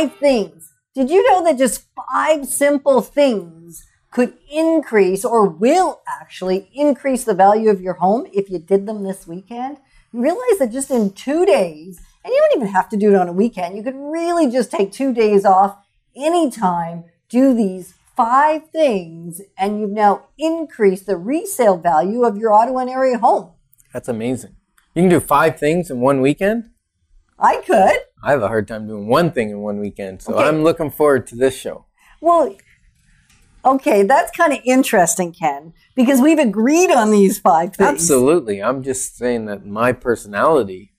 5 things. Did you know that just 5 simple things could increase or will actually increase the value of your home if you did them this weekend? You realize that just in 2 days, and you don't even have to do it on a weekend, you could really just take 2 days off anytime, do these 5 things, and you've now increased the resale value of your Ottawa area home. That's amazing. You can do 5 things in one weekend? I could. I have a hard time doing one thing in one weekend, so I'm looking forward to this show. Well, okay, that's kind of interesting, Ken, because we've agreed on these 5 things. Absolutely. I'm just saying that my personality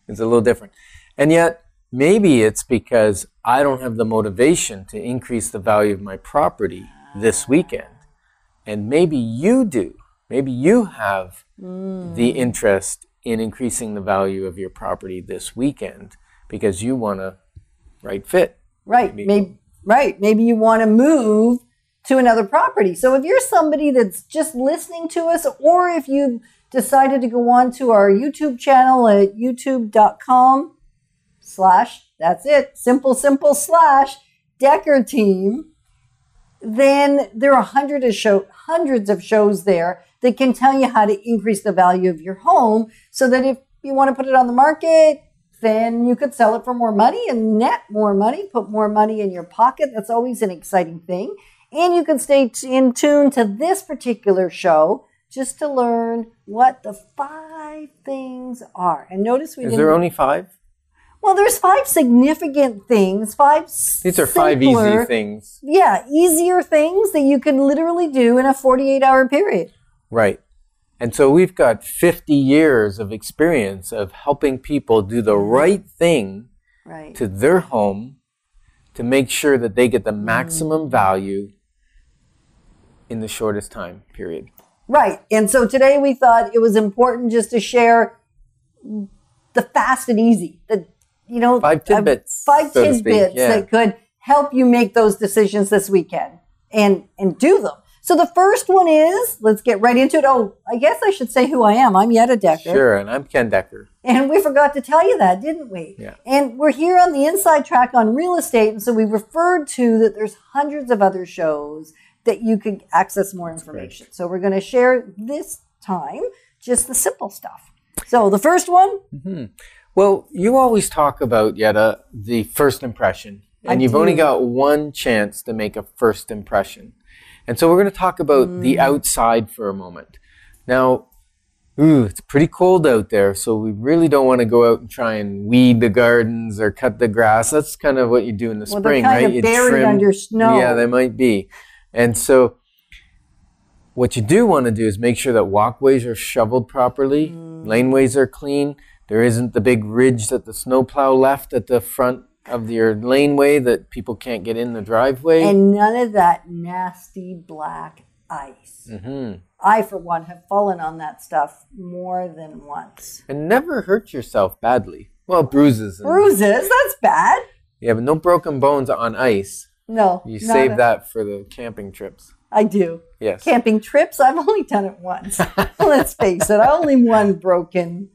is a little different. And yet, maybe it's because I don't have the motivation to increase the value of my property this weekend. And maybe you do. Maybe you have the interest in increasing the value of your property this weekend because you want to right fit. Right. Maybe you want to move to another property. So if you're somebody that's just listening to us, or if you've decided to go on to our YouTube channel at youtube.com/ that's it, simple / Dekker Team, then there are hundreds of shows there that can tell you how to increase the value of your home so that if you want to put it on the market, then you could sell it for more money and net more money, put more money in your pocket. That's always an exciting thing. And you can stay in tune to this particular show just to learn what the 5 things are. And notice Is there only 5? Well, there's 5 significant things, 5 These are 5 easy things. Yeah, easier things that you can literally do in a 48-hour period. Right. And so we've got 50 years of experience of helping people do the right thing to their home to make sure that they get the maximum value in the shortest time period. Right. And so today we thought it was important just to share the fast and easy, 5 tidbits. 5 tidbits that could help you make those decisions this weekend and do them. So the first one is, let's get right into it. Oh, I guess I should say who I am. I'm Yetta Dekker. Sure, and I'm Ken Dekker. And we forgot to tell you that, didn't we? Yeah. And we're here on the inside track on real estate. And so we referred to that there's hundreds of other shows that you could access more information. So we're going to share this time just the simple stuff. So the first one. Mm-hmm. Well, you always talk about, Yetta, the first impression. And you've only got one chance to make a first impression. And so we're going to talk about the outside for a moment. Now, it's pretty cold out there, so we really don't want to go out and try and weed the gardens or cut the grass. That's kind of what you do in the spring, right? You buried trim under snow. Yeah, they might be. And so what you do want to do is make sure that walkways are shoveled properly, laneways are clean. There isn't the big ridge that the snowplow left at the front of your laneway that people can't get in the driveway. And none of that nasty black ice. I, for one, have fallen on that stuff more than once. And never hurt yourself badly. Well, bruises. Bruises? That's bad. Yeah, but no broken bones on ice. No. You save that for the camping trips. I do. Yes. Camping trips? I've only done it once. Let's face it. Only one broken,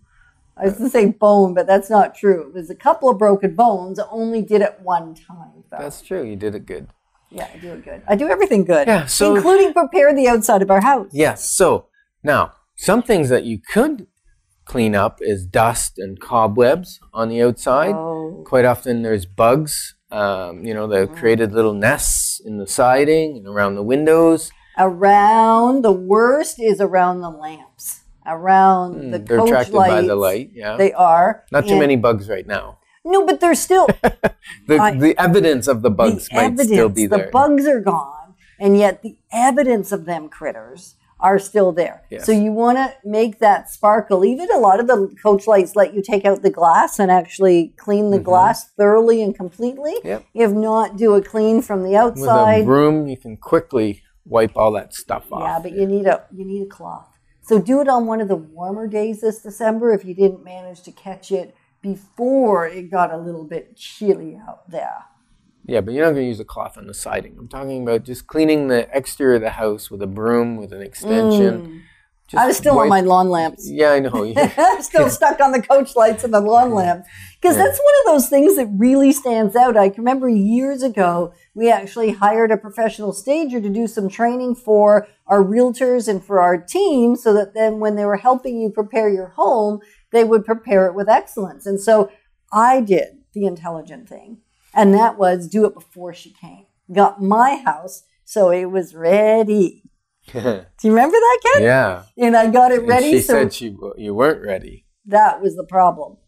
I was going to say bone, but that's not true. It was a couple of broken bones. I only did it one time, though. That's true. You did it good. Yeah, I do it good. I do everything good. Yeah, so, including prepare the outside of our house. Yes. So now, some things that you could clean up is dust and cobwebs on the outside. Oh. Quite often there's bugs. They've created little nests in the siding and around the windows. The worst is around the lamps. Around the they're coach attracted lights. by the light, yeah. They are. Not too many bugs right now. No, but there's still... the evidence of the bugs might still be there. The bugs are gone, and yet the evidence of them critters are still there. Yes. So you want to make that sparkle. Even a lot of the coach lights let you take out the glass and actually clean the glass thoroughly and completely. Yep. If not, do a clean from the outside. With a broom, you can quickly wipe all that stuff off. Yeah, but you need a cloth. So do it on one of the warmer days this December if you didn't manage to catch it before it got a little bit chilly out there. Yeah, but you're not going to use a cloth on the siding. I'm talking about just cleaning the exterior of the house with a broom, with an extension, I was still on my lawn lamps. Yeah, I know. I'm still stuck on the coach lights and the lawn lamps. Because that's one of those things that really stands out. I can remember years ago, we actually hired a professional stager to do some training for our realtors and for our team so that then when they were helping you prepare your home, they would prepare it with excellence. And so I did the intelligent thing. And that was do it before she came. Got my house so it was ready. Do you remember that, Ken? Yeah. And I got it ready. She said you weren't ready. That was the problem.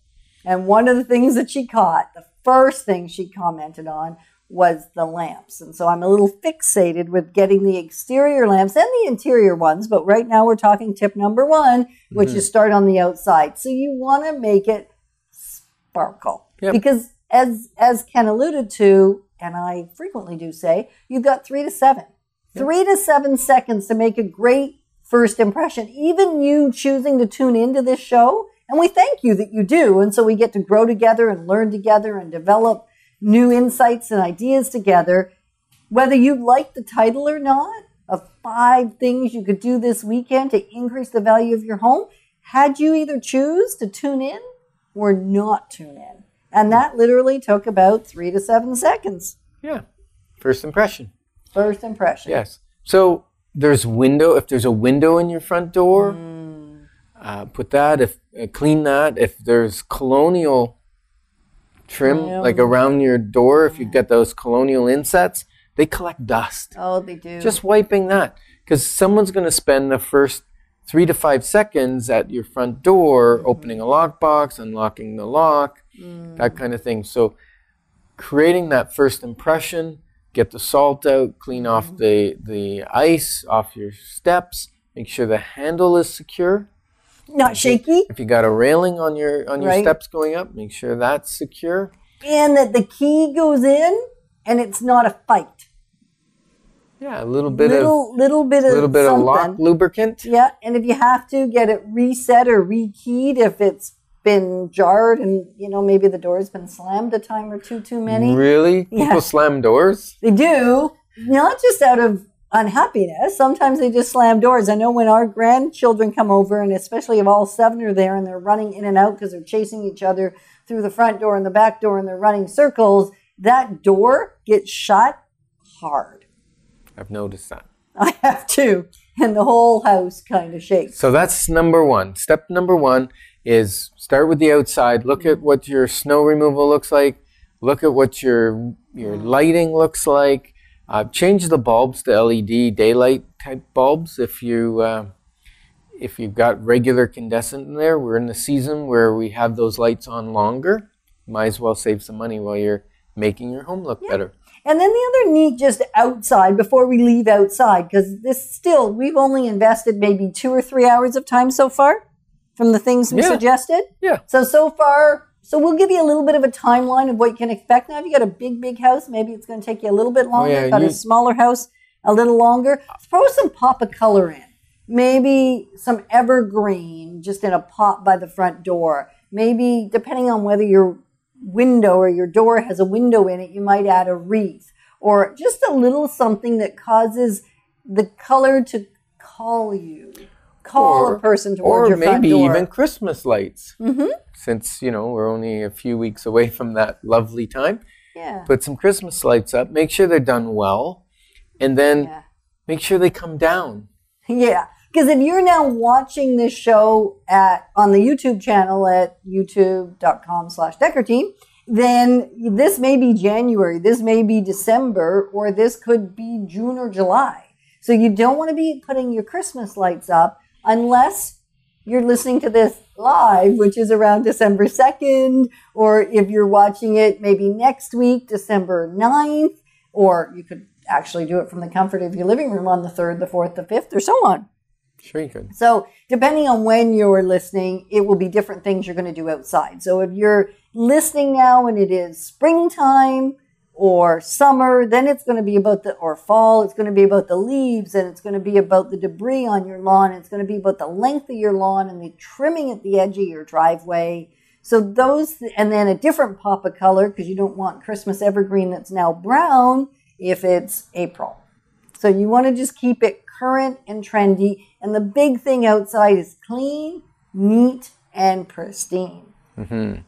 And one of the things that she caught, the first thing she commented on was the lamps. And so I'm a little fixated with getting the exterior lamps and the interior ones. But right now we're talking tip number 1, which is start on the outside. So you want to make it sparkle. Yep. Because as Ken alluded to, and I frequently do say, you've got 3 to 7. 3 to 7 seconds to make a great first impression. Even you choosing to tune into this show, and we thank you that you do. And so we get to grow together and learn together and develop new insights and ideas together. Whether you like the title or not, of 5 things you could do this weekend to increase the value of your home, had you either choose to tune in or not tune in. And that literally took about 3 to 7 seconds. Yeah. First impression. First impression. Yes. So if there's a window in your front door, put that, clean that. If there's colonial trim, like around your door, if you've got those colonial insets, they collect dust. Oh, they do. Just wiping that. Because someone's going to spend the first 3 to 5 seconds at your front door, opening a lockbox, unlocking the lock, that kind of thing. So creating that first impression, get the salt out, clean off the ice off your steps, make sure the handle is secure. Not shaky. If you got a railing on your steps going up, make sure that's secure. And that the key goes in and it's not a fight. Yeah, a little bit of lock lubricant. Yeah, and if you have to, get it reset or rekeyed if it's been jarred and, maybe the door's been slammed a time or two too many. Really? Yeah. People slam doors? They do. Not just out of unhappiness. Sometimes they just slam doors. I know when our grandchildren come over, and especially if all 7 are there and they're running in and out because they're chasing each other through the front door and the back door and they're running circles, that door gets shut hard. I've noticed that. I have too. And the whole house kind of shakes. So that's number 1. Step number 1 is start with the outside. Look at what your snow removal looks like. Look at what your lighting looks like. Change the bulbs to LED daylight type bulbs if you've got regular incandescent in there. We're in the season where we have those lights on longer. Might as well save some money while you're making your home look better. And then the other neat just outside, before we leave outside, because we've only invested maybe 2 or 3 hours of time so far from the things we suggested. Yeah. So far, we'll give you a little bit of a timeline of what you can expect. Now, if you got a big house, maybe it's going to take you a little bit longer. If you got a smaller house, a little longer. Throw some pop of color in. Maybe some evergreen just in a pot by the front door. Maybe, depending on whether your window or your door has a window in it, you might add a wreath or just a little something that causes the color to call a person towards your front door. Or maybe even Christmas lights. Since, we're only a few weeks away from that lovely time. Yeah. Put some Christmas lights up. Make sure they're done well. And then make sure they come down. Yeah. Because if you're now watching this show on the YouTube channel at youtube.com/Dekker Team, then this may be January, this may be December, or this could be June or July. So you don't want to be putting your Christmas lights up unless you're listening to this live, which is around December 2nd, or if you're watching it maybe next week, December 9th, or you could actually do it from the comfort of your living room on the 3rd, the 4th, the 5th, or so on. Sure you could. So depending on when you're listening, it will be different things you're going to do outside. So if you're listening now and it is springtime or summer, then it's going to be or fall, it's going to be about the leaves, and it's going to be about the debris on your lawn. It's going to be about the length of your lawn and the trimming at the edge of your driveway. So and then a different pop of color, because you don't want Christmas evergreen that's now brown if it's April. So you want to just keep it current and trendy. And the big thing outside is clean, neat, and pristine. Mm-hmm.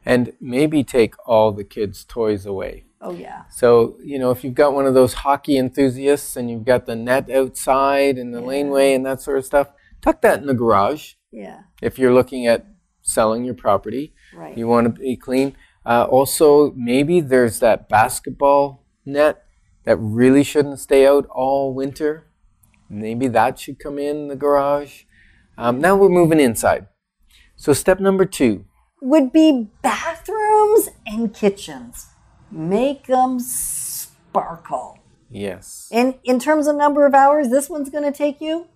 And maybe take all the kids' toys away. Oh, yeah. So, if you've got one of those hockey enthusiasts and you've got the net outside and the laneway and that sort of stuff, tuck that in the garage. Yeah. If you're looking at selling your property, right. You want to be clean. Also, maybe there's that basketball net that really shouldn't stay out all winter. Maybe that should come in the garage. Now we're moving inside. So step number 2 would be bathrooms and kitchens. Make them sparkle. Yes. And in terms of number of hours this one's going to take you,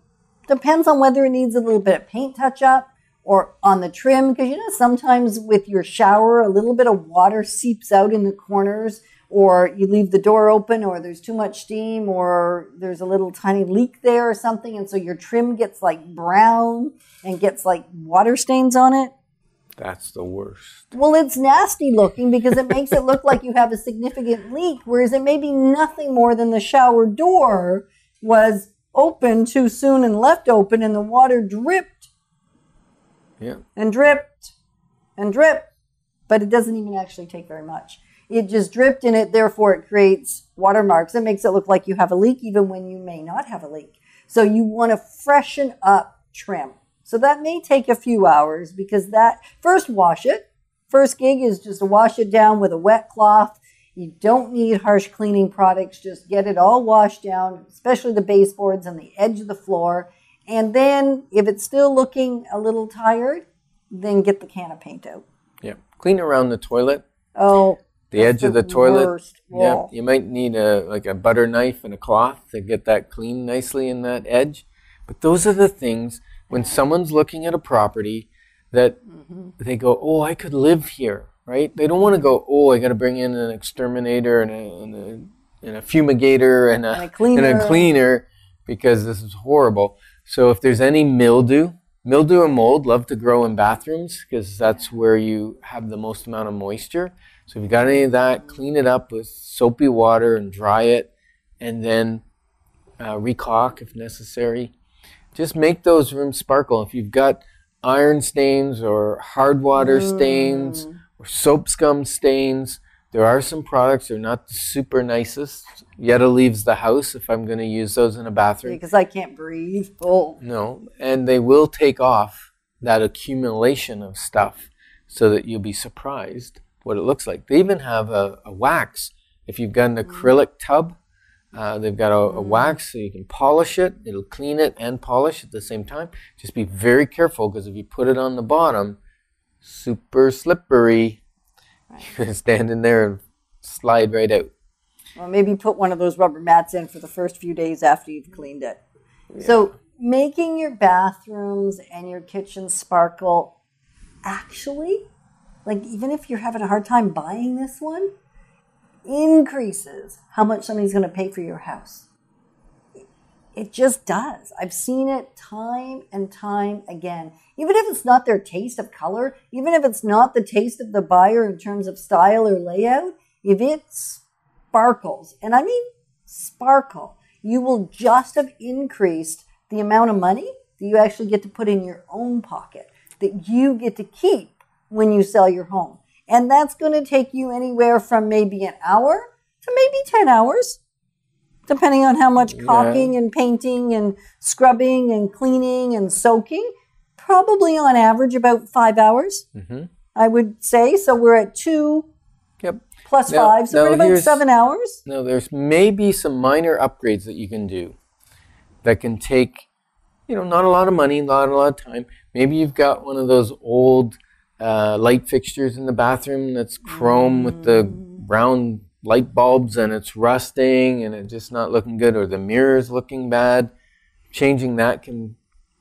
depends on whether it needs a little bit of paint touch up or on the trim. Because sometimes with your shower, a little bit of water seeps out in the corners, or you leave the door open, or there's too much steam, or there's a little tiny leak there or something. And so your trim gets like brown and gets like water stains on it. That's the worst. Well, it's nasty looking because it makes it look like you have a significant leak, whereas it may be nothing more than the shower door was open too soon and left open, and the water dripped. Yeah. And dripped and dripped. But it doesn't even actually take very much. It just dripped in it, therefore it creates watermarks. It makes it look like you have a leak even when you may not have a leak. So you want to freshen up trim. So that may take a few hours because first wash it. First gig is just to wash it down with a wet cloth. You don't need harsh cleaning products. Just get it all washed down, especially the baseboards and the edge of the floor. And then if it's still looking a little tired, then get the can of paint out. Yeah. Clean around the toilet. Oh, the edge of the toilet. Worst. Yeah. You might need a butter knife and a cloth to get that clean nicely in that edge. But those are the things when someone's looking at a property that they go, oh, I could live here, right? They don't want to go, oh, I got to bring in an exterminator and a fumigator and a cleaner because this is horrible. So if there's any mildew and mold love to grow in bathrooms because that's where you have the most amount of moisture. So if you got any of that, clean it up with soapy water and dry it, and then recaulk if necessary. Just make those rooms sparkle. If you've got iron stains or hard water stains or soap scum stains, there are some products. They're not the super nicest. Yetta leaves the house if I'm going to use those in a bathroom. Because I can't breathe. Oh. No, and they will take off that accumulation of stuff so that you'll be surprised what it looks like. They even have a wax. If you've got an acrylic tub, they've got a wax so you can polish it. It'll clean it and polish at the same time. Just be very careful because if you put it on the bottom, super slippery. Right. You're going to stand in there and slide right out. Or maybe put one of those rubber mats in for the first few days after you've cleaned it. Yeah. So making your bathrooms and your kitchen sparkle, actually, like even if you're having a hard time buying this one, increases how much somebody's going to pay for your house. It just does. I've seen it time and time again. Even if it's not their taste of color, even if it's not the taste of the buyer in terms of style or layout, if it sparkles, and I mean sparkle, you will just have increased the amount of money that you actually get to put in your own pocket, that you get to keep when you sell your home. And that's going to take you anywhere from maybe an hour to maybe 10 hours, depending on how much caulking and painting and scrubbing and cleaning and soaking. Probably on average about 5 hours, I would say. So we're at 2 plus 5, so we're at about 7 hours. Now there's maybe some minor upgrades that you can do that can take, not a lot of money, not a lot of time. Maybe you've got one of those old light fixtures in the bathroom that's chrome with the brown light bulbs and it's rusting and it's just not looking good, or the mirror's looking bad. Changing that can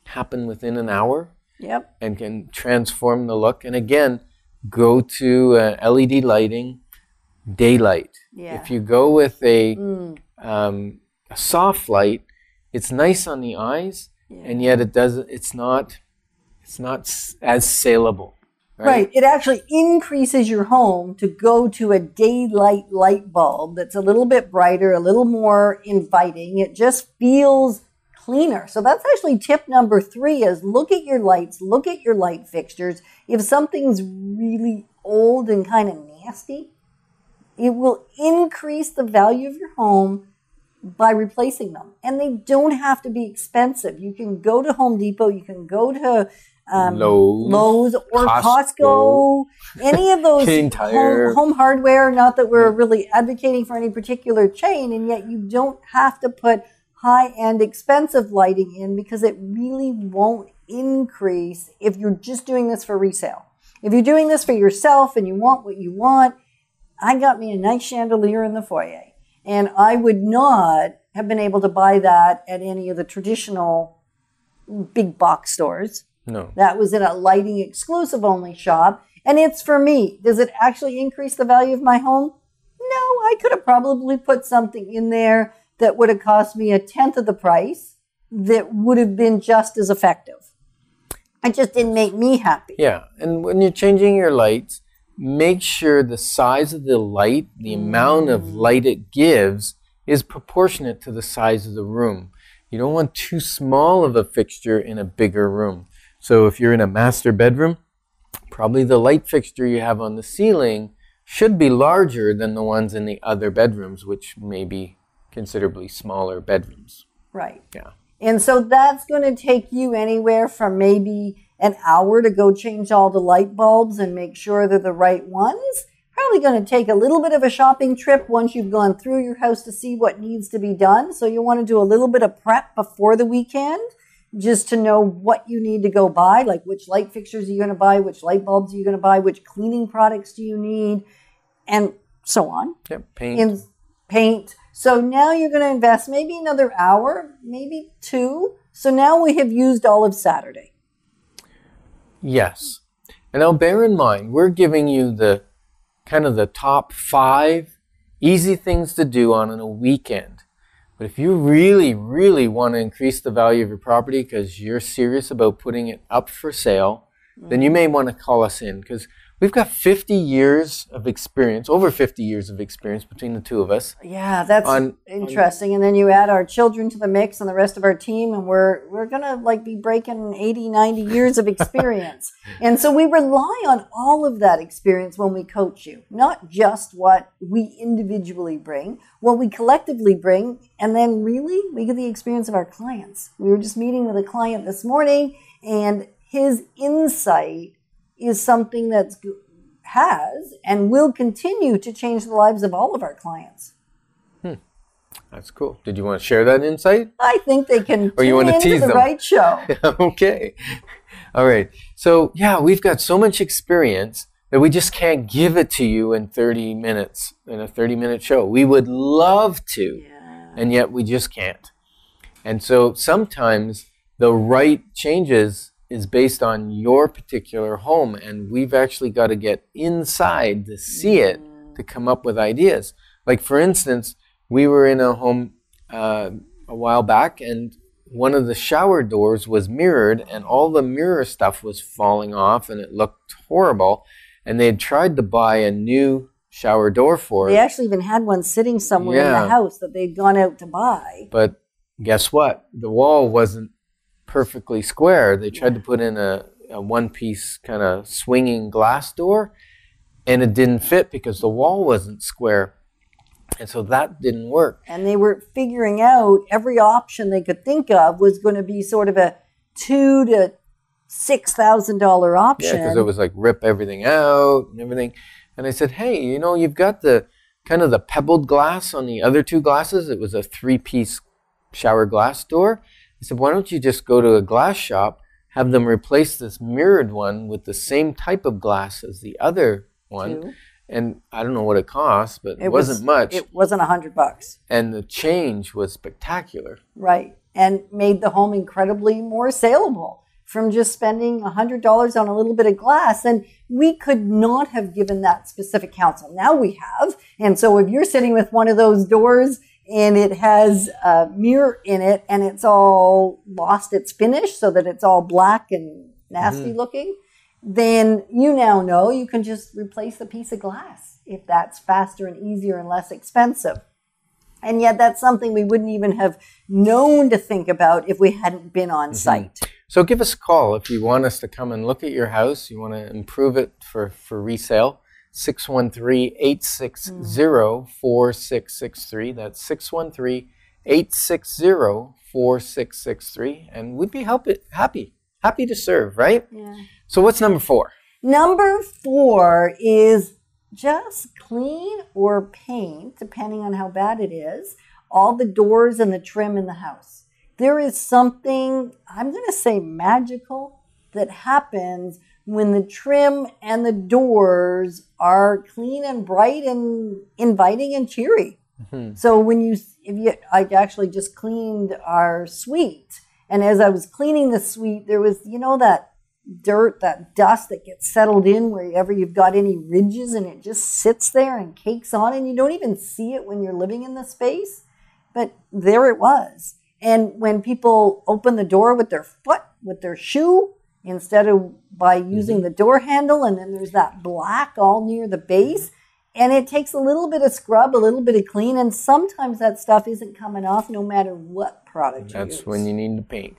happen within an hour and can transform the look. And again, go to LED lighting, daylight. If you go with a soft light, it's nice on the eyes, and yet it's not as saleable. Right. It actually increases your home to go to a daylight light bulb that's a little bit brighter, a little more inviting. It just feels cleaner. So that's actually tip number 3 is look at your lights, look at your light fixtures. If something's really old and kind of nasty, it will increase the value of your home by replacing them. And they don't have to be expensive. You can go to Home Depot, you can go to Lowe's or Costco, any of those home hardware. Not that we're really advocating for any particular chain, and yet you don't have to put high-end expensive lighting in because it really won't increase if you're just doing this for resale. If you're doing this for yourself and you want what you want, I got me a nice chandelier in the foyer, and I would not have been able to buy that at any of the traditional big box stores. No. That was in a lighting exclusive only shop. And it's for me. Does it actually increase the value of my home? No, I could have probably put something in there that would have cost me 1/10 of the price that would have been just as effective. It just didn't make me happy. Yeah. And when you're changing your lights, make sure the size of the light, the amount of light it gives, is proportionate to the size of the room. You don't want too small of a fixture in a bigger room. So if you're in a master bedroom, probably the light fixture you have on the ceiling should be larger than the ones in the other bedrooms, which may be considerably smaller bedrooms. Right. Yeah. And so that's going to take you anywhere from maybe an hour to go change all the light bulbs and make sure they're the right ones. Probably going to take a little bit of a shopping trip once you've gone through your house to see what needs to be done. So you want to do a little bit of prep before the weekend, just to know what you need to go buy, like which light fixtures are you going to buy, which light bulbs are you going to buy, which cleaning products do you need, and so on. Yep, paint. Paint. So now you're going to invest maybe another hour, maybe 2. So now we have used all of Saturday. Yes. And now bear in mind, we're giving you the kind of the top 5 easy things to do on a weekend. But if you really, really want to increase the value of your property because you're serious about putting it up for sale, then you may want to call us in, because we've got 50 years of experience, over 50 years of experience between the two of us. Yeah, that's interesting. And then you add our children to the mix and the rest of our team, and we're going to be breaking 80, 90 years of experience. And so we rely on all of that experience when we coach you, not just what we individually bring, what we collectively bring, and then really we get the experience of our clients. We were just meeting with a client this morning, and his insight is something that has and will continue to change the lives of all of our clients. That's cool. Did you want to share that insight? I think they can or you want to tease the them? Right show. Okay. All right. So, yeah, we've got so much experience that we just can't give it to you in 30 minutes, in a 30-minute show. We would love to, and yet we just can't. And so sometimes the right changes is based on your particular home, and we've actually got to get inside to see it, to come up with ideas. Like, for instance, we were in a home a while back, and one of the shower doors was mirrored, and all the mirror stuff was falling off, and it looked horrible. And they had tried to buy a new shower door for it. They actually even had one sitting somewhere in the house that they'd gone out to buy. But guess what? The wall wasn't perfectly square. They tried to put in a one-piece kind of swinging glass door, and it didn't fit because the wall wasn't square. And so that didn't work. And they were figuring out every option they could think of was going to be sort of a $2,000 to $6,000 option. Yeah, because it was like rip everything out and everything. And I said, hey, you know, you've got the kind of the pebbled glass on the other two glasses. It was a 3-piece shower glass door. I said, why don't you just go to a glass shop, have them replace this mirrored one with the same type of glass as the other one. And I don't know what it cost, but it wasn't much. It wasn't $100. And the change was spectacular. Right. And made the home incredibly more saleable from just spending $100 on a little bit of glass. And we could not have given that specific counsel. Now we have. And so if you're sitting with one of those doors and it has a mirror in it and it's all lost its finish so that it's all black and nasty looking, then you now know you can just replace the piece of glass if that's faster and easier and less expensive. And yet that's something we wouldn't even have known to think about if we hadn't been on site. So give us a call if you want us to come and look at your house. You want to improve it for resale. 613-860-4663. That's 613-860-4663. And we'd be happy to serve, right? Yeah. So what's number 4? Number 4 is just clean or paint, depending on how bad it is, all the doors and the trim in the house. There is something, I'm going to say magical, that happens when the trim and the doors are clean and bright and inviting and cheery. So I actually just cleaned our suite. And as I was cleaning the suite, there was, that dirt, that dust that gets settled in wherever you've got any ridges, and it just sits there and cakes on, and you don't even see it when you're living in the space. But there it was. And when people open the door with their foot, with their shoe, instead of by using the door handle, and then there's that black all near the base, and it takes a little bit of scrub, a little bit of clean, and sometimes that stuff isn't coming off no matter what product you use. That's when you need to paint.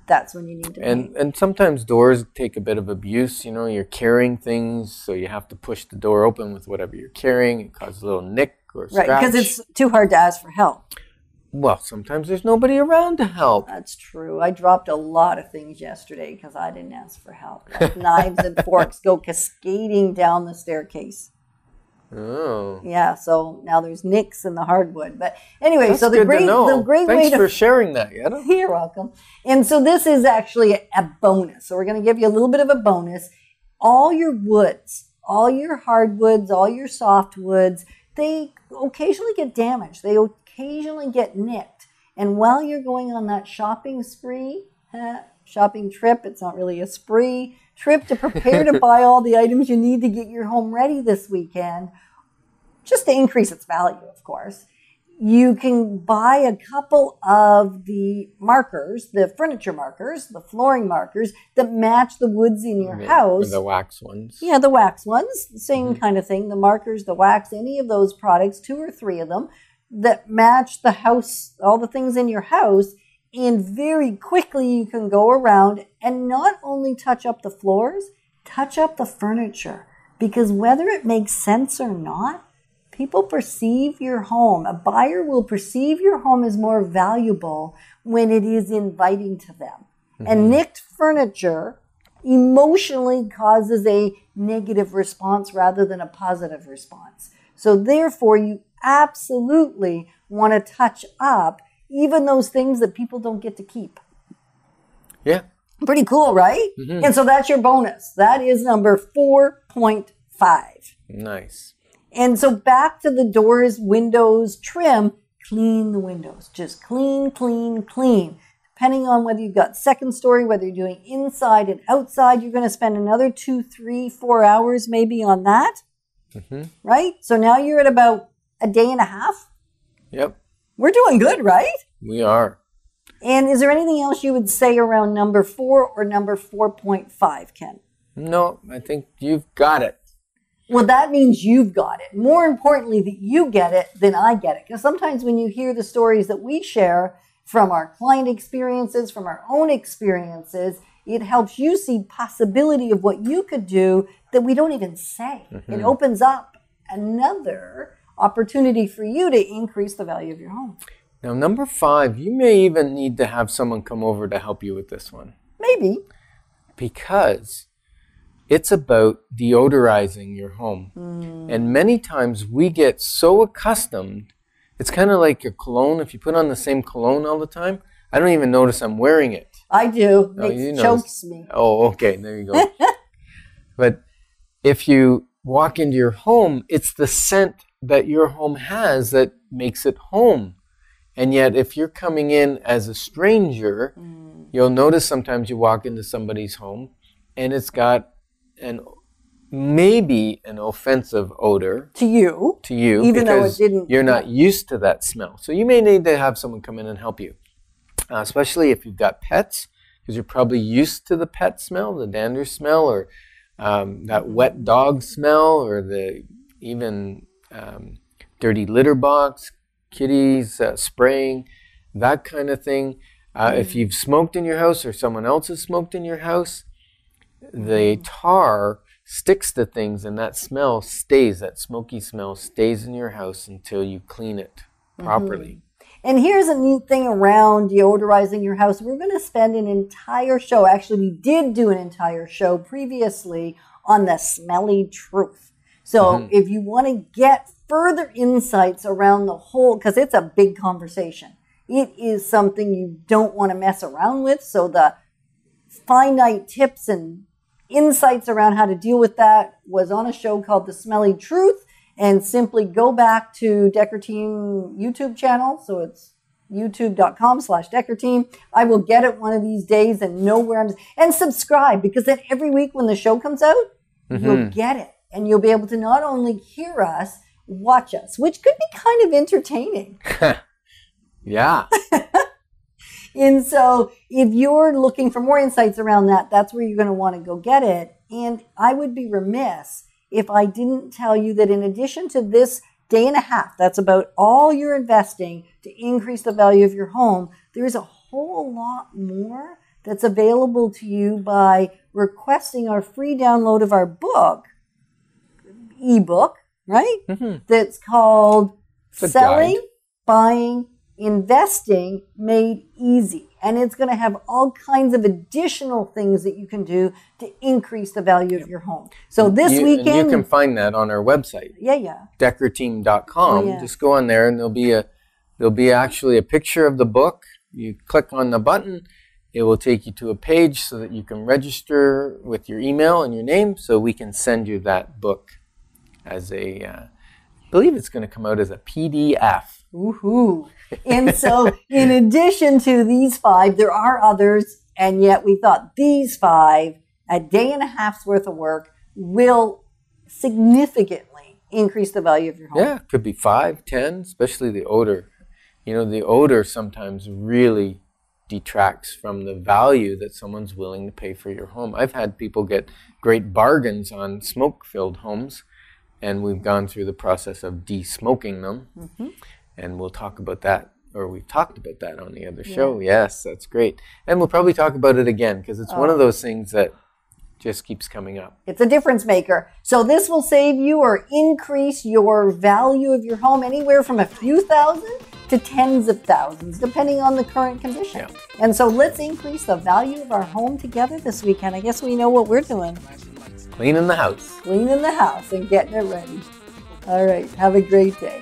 That's when you need to paint. And sometimes doors take a bit of abuse. You're carrying things, so you have to push the door open with whatever you're carrying. It causes a little nick or scratch. Right, because it's too hard to ask for help. Well, sometimes there's nobody around to help. That's true. I dropped a lot of things yesterday because I didn't ask for help. Like knives and forks go cascading down the staircase. Oh. Yeah, so now there's nicks in the hardwood. But anyway, That's so the good great to know. way Thanks to for sharing that, Yetta. You're welcome. And so this is actually a bonus. So we're going to give you a little bit of a bonus. All your woods, all your hardwoods, all your softwoods, they occasionally get damaged. They occasionally get nicked. And while you're going on that shopping trip, it's not really a spree, trip to prepare to buy all the items you need to get your home ready this weekend, just to increase its value, of course, you can buy a couple of the markers, the furniture markers, the flooring markers that match the woods in your house. The wax ones. Yeah, the wax ones, the same kind of thing. The markers, the wax, any of those products, 2 or 3 of them, that match the house, all the things in your house. And very quickly you can go around and not only touch up the floors, touch up the furniture. Because whether it makes sense or not, people perceive your home. A buyer will perceive your home as more valuable when it is inviting to them. And nicked furniture emotionally causes a negative response rather than a positive response. So therefore, you absolutely want to touch up even those things that people don't get to keep. Yeah. Pretty cool, right? And so that's your bonus. That is number 4.5. Nice. And so back to the doors, windows, trim, clean the windows. Just clean, clean, clean. Depending on whether you've got second story, whether you're doing inside and outside, you're going to spend another 2, 3, 4 hours maybe on that. Right? So now you're at about a day and a half. Yep. We're doing good, right? We are. And is there anything else you would say around number 4 or number 4.5, Ken? No, I think you've got it. Well, that means you've got it. More importantly, that you get it than I get it. Because sometimes when you hear the stories that we share from our client experiences, from our own experiences, it helps you see possibility of what you could do that we don't even say. It opens up another opportunity for you to increase the value of your home. Now, number 5, you may even need to have someone come over to help you with this one. Maybe. Because it's about deodorizing your home. And many times we get so accustomed, it's kind of like your cologne. If you put on the same cologne all the time, I don't even notice I'm wearing it. I do. Oh, It chokes me. Oh, okay. There you go. But if you walk into your home, it's the scent that your home has that makes it home. And yet, if you're coming in as a stranger, you'll notice sometimes you walk into somebody's home and it's got maybe an offensive odor to you, even though it didn't. You're not used to that smell. So you may need to have someone come in and help you, especially if you've got pets, because you're probably used to the pet smell, the dander smell, or that wet dog smell, or the even dirty litter box, kitties, spraying, that kind of thing. If you've smoked in your house or someone else has smoked in your house, the tar sticks to things and that smell stays, that smoky smell stays in your house until you clean it properly. And here's a neat thing around deodorizing your house. We're going to spend an entire show, actually we did do an entire show previously on the Smelly Truth. So if you want to get further insights around the whole, because it's a big conversation. It is something you don't want to mess around with. So the finite tips and insights around how to deal with that was on a show called The Smelly Truth. And simply go back to Dekker Team YouTube channel. So it's youtube.com/Dekker Team. I will get it one of these days and know where and subscribe, because then every week when the show comes out, you'll get it. And you'll be able to not only hear us, watch us, which could be kind of entertaining. Yeah. And so if you're looking for more insights around that, that's where you're going to want to go get it. And I would be remiss if I didn't tell you that in addition to this day and a half, that's about all you're investing to increase the value of your home, there's a whole lot more that's available to you by requesting our free download of our book, ebook, right? That's called Selling, Buying, Investing Made Easy. And it's going to have all kinds of additional things that you can do to increase the value of your home. So this weekend... And you can find that on our website. Yeah. DekkerTeam.com. Just go on there and there'll be actually a picture of the book. You click on the button. It will take you to a page so that you can register with your email and your name so we can send you that book as a... I believe it's going to come out as a PDF. Woohoo! And so in addition to these 5, there are others, and yet we thought these 5, a day and a half's worth of work, will significantly increase the value of your home. Yeah, it could be 5, 10, especially the odor. You know, the odor sometimes really detracts from the value that someone's willing to pay for your home. I've had people get great bargains on smoke-filled homes, and we've gone through the process of de-smoking them. And we'll talk about that, or we've talked about that on the other show. Yes, that's great. And we'll probably talk about it again, because it's one of those things that just keeps coming up. It's a difference maker. So this will save you or increase your value of your home anywhere from a few thousand to tens of thousands, depending on the current condition. And so let's increase the value of our home together this weekend. I guess we know what we're doing. Cleaning the house. Cleaning the house and getting it ready. All right. Have a great day.